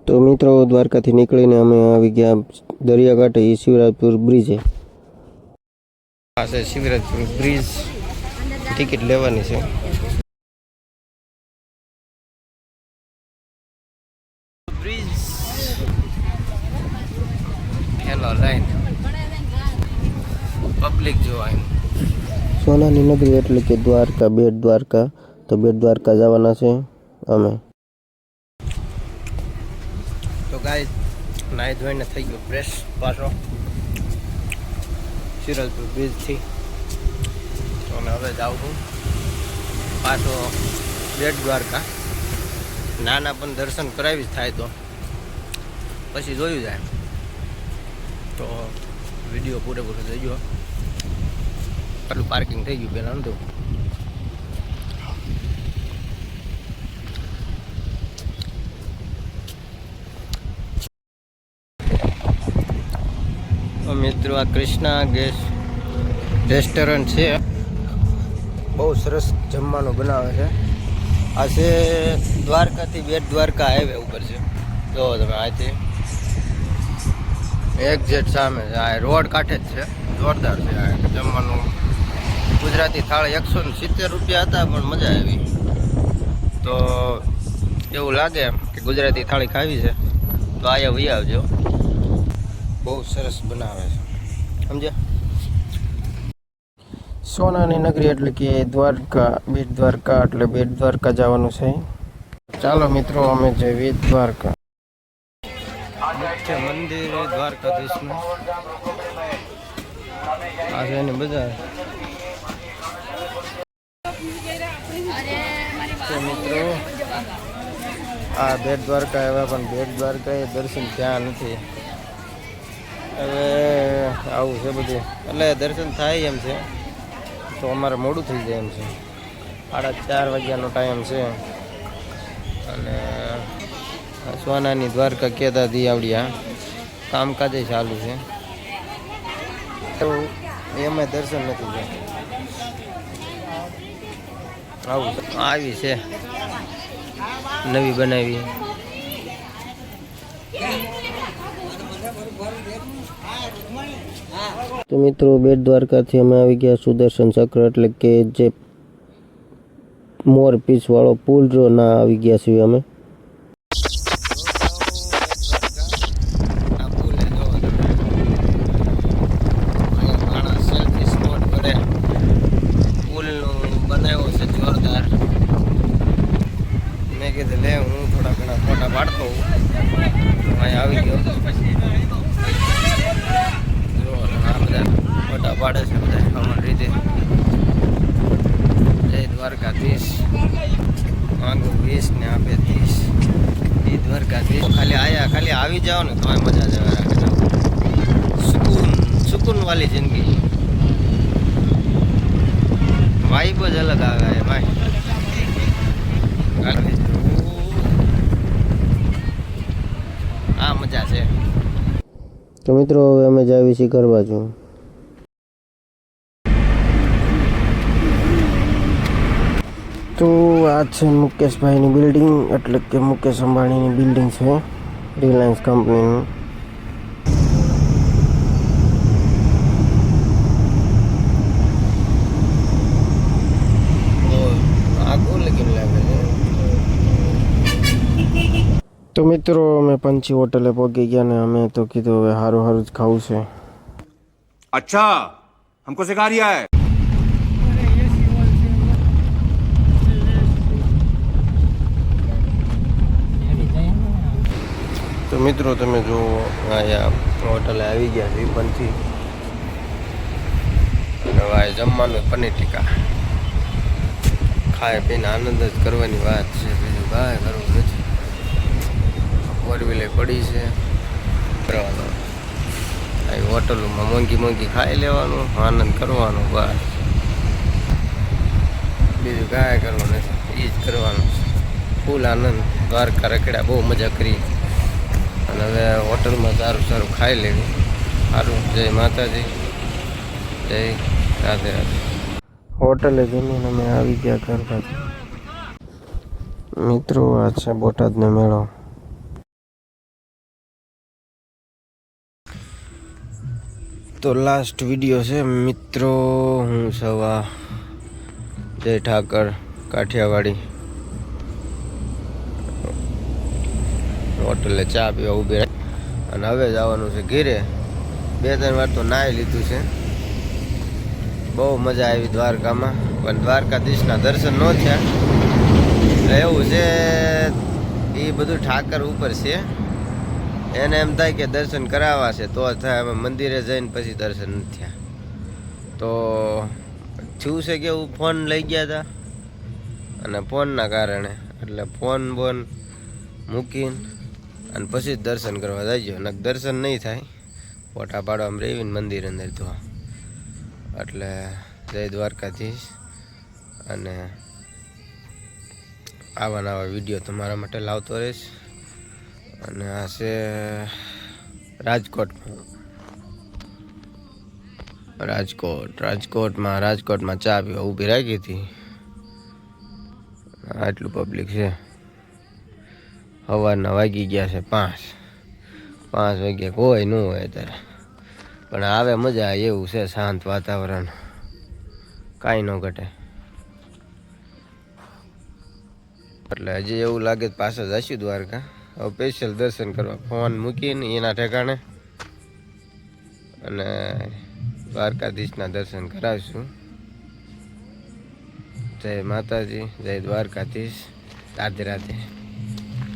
તો મિત્રો દ્વારકાથી નીકળીને અમે આવી ગયા દરિયાકાંઠે શિવરાજપુર બ્રિજે. આ છે શિવરાજપુર બ્રિજ, ટિકિટ લેવાની છે. બ્રિજ હેલો લાઈન પબ્લિક જોવાય. સોનાની નગરી એટલે કે દ્વારકા, બેટ દ્વારકા. તો બેટ દ્વારકા જવાના છે અમે. તો ગાઈસ નાઈ ધોઈને થઈ ગયો ફ્રેશ પાછો શિવરાજપુર બ્રિજથી. તો અમે હવે જાઉં છું પાછો બેટ દ્વારકા. નાના પણ દર્શન કરાવી જ થાય તો પછી જોયું જાય. તો વિડીયો પૂરેપૂરો થઈ ગયો. આટલું પાર્કિંગ થઈ ગયું પહેલાં નતું. મિત્રો આ કૃષ્ણા ગેસ રેસ્ટોરન્ટ છે. બહુ સરસ જમવાનું બનાવે છે. આ છે દ્વારકાથી બેટ દ્વારકા હાઈવે ઉપર છે. જો તમે અહીંથી એક્ઝેક્ટ સામે છે. આ રોડ કાંઠે જ છે. જોરદાર છે. આ જમવાનું ગુજરાતી થાળી 170 રૂપિયા હતા પણ મજા આવી. તો એવું લાગે કે ગુજરાતી થાળી ખાવી છે તો અહીંયા વહી આવજો. બહુ સરસ બનાવે છે સમજ્યા. સોનાની નગરી એટલે કે દ્વારકા, બેટ દ્વારકા એટલે બેટ દ્વારકા જવાનું છે. ચાલો મિત્રો અમે જઈએ દ્વારકા. મુખ્ય મંદિર દ્વારકાધીશનું આ છે એની બજાર. તો મિત્રો આ બેટ દ્વારકા આવ્યા પણ બેટ દ્વારકા એ દર્શન ત્યાં નથી. હવે આવું છે બધું એટલે દર્શન થાય એમ છે તો અમારે મોડું થઈ જાય એમ છે. 4:30 વાગ્યાનો ટાઈમ છે અને સોનાની દ્વારકા કહેતા દીવડિયા કામકાજે ચાલુ છે તો એમાં દર્શન નથી જાય. આવું આવી છે નવી બનાવી. તો મિત્રો બેટ દ્વારકાથી અમે આવી ગયા સુદર્શન ચક્ર એટલે કે જે મોર પીસ વાળો પુલ જો ના આવી ગયા છીએ અમે. બનાવ્યો છે જોરદાર. મેં કીધું લે હું થોડા ઘણા ફોટા પાડતો હું. અહીંયા આવી ગયો. ફોટા પાડે છે બધા અમારી રીતે. જય દ્વારકાધીશ. માંગુ 20 ને આપે 30. એ દ્વારકાધીશ ખાલી આવી જાઓ ને તો મજા જ આવે. સુકૂન વાલી જિંદગી. વાઇબ જ અલગ આવે ભાઈ. આ મજા છે. તો મિત્રો હવે અમે જાવી છીએ ઘર બાજુ. તો આ છે મુકેશભાઈની બિલ્ડિંગ એટલે કે મુકેશ અંબાણીની બિલ્ડિંગ છે રિલાયન્સ કંપનીનું. તો મિત્રો અમે પંછી હોટલે પહોંચી ગયા ને અમે તો કીધું હવે સારું જ ખાવું છે. अच्छा हमको सिखा रिया है. તો મિત્રો તમે જો અહીંયા હોટલે આવી ગયા છે પંછી. હવે જમવાનું પનીર ટીકા ખાય પીને આનંદ જ કરવાની વાત છે. બીજું કાંઈ કરવું નથી. 4 વ્હીલર પડી છે કરવાનો. આવી હોટલોમાં મોંઘી ખાઈ લેવાનું, આનંદ કરવાનો બસ. બીજું કાંઈ કરવાનું નથી. એ જ કરવાનું. ફૂલ આનંદ. દ્વારકા રખડ્યા, બહુ મજા કરી અને હવે હોટલમાં સારું ખાઈ લેવી. સારું. જય માતાજી, જય રાધે રાધે. હોટલે જમીને અમે આવી ગયા ઘર બાજુ. મિત્રો આ છે બોટાદનો મેળો. તો લાસ્ટ વિડીયો છે મિત્રો. હું સવા જય ઠાકર કાઠિયાવાડી હોટલે ચા પીવા ઊભી રહી અને હવે જવાનું છે ઘેરે. 2-3 વાર તો નાહી લીધું છે. બહુ મજા આવી દ્વારકામાં, પણ દ્વારકાધીશના દર્શન ન થયા. એટલે એવું છે એ બધું ઠાકર ઉપર છે. એને એમ થાય કે દર્શન કરાવવા છે તો થાય. અમે મંદિરે જઈને પછી દર્શન નથી થયા. તો થયું છે કે હું ફોન લઈ ગયા હતા અને ફોનના કારણે એટલે ફોન બોન મૂકીને અને પછી જ દર્શન કરવા જઈજો. ને દર્શન નહીં થાય, ફોટા પાડવામાં રેવીને મંદિર અંદર તો. એટલે જય દ્વારકાધીશ. અને આવા નવા વિડીયો તમારા માટે લાવતો રહીશ. અને આ છે રાજકોટમાં ચા પીવા ઊભી રાખી હતી. આટલું પબ્લિક છે. સવારના વાગી ગયા છે 5 વાગ્યા કોઈ ન હોય અત્યારે, પણ આવે મજા આવે એવું છે. શાંત વાતાવરણ, કાંઈ ન ઘટે. એટલે હજી એવું લાગે પાછળ જઈશું દ્વારકા. હવે સ્પેશિયલ દર્શન કરવા ફોન મૂકીને એના ઠેકાણે અને દ્વારકાધીશના દર્શન કરાવીશું. જય માતાજી, જય દ્વારકાધીશ, રાધે રાધે.